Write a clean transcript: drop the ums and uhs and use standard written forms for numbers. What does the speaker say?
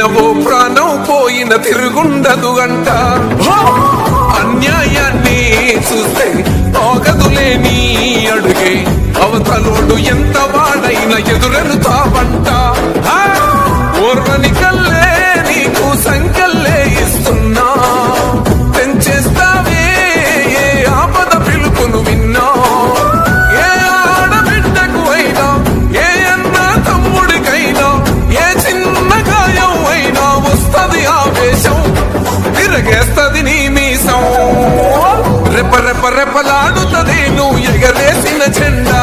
ఓ ప్రాణం పోయిన తిరుగుండదు అంట. అన్యాయాన్ని చూస్తే ఆగదులే నీ అడుగే, అవతలోడు ఎంత వాడైనా ఎదురెలుతావంట. ఓర్వని కల్లే నీకు సంకల్లే ఇస్తున్నా, తెంచేస్తావే ఏ ఆపద పిలుపును విన్నా. ఏ ఆడబిడ్డకు అయినా, ఏ అన్న తమ్ముడికైనా, ఏ చిన్న గాయం అయినా వస్తది ఆవేశం, తిరగేస్తది నీ మీసం. రెపరెపలాడుతది నువ్వు ఎగరేసిన జెండా.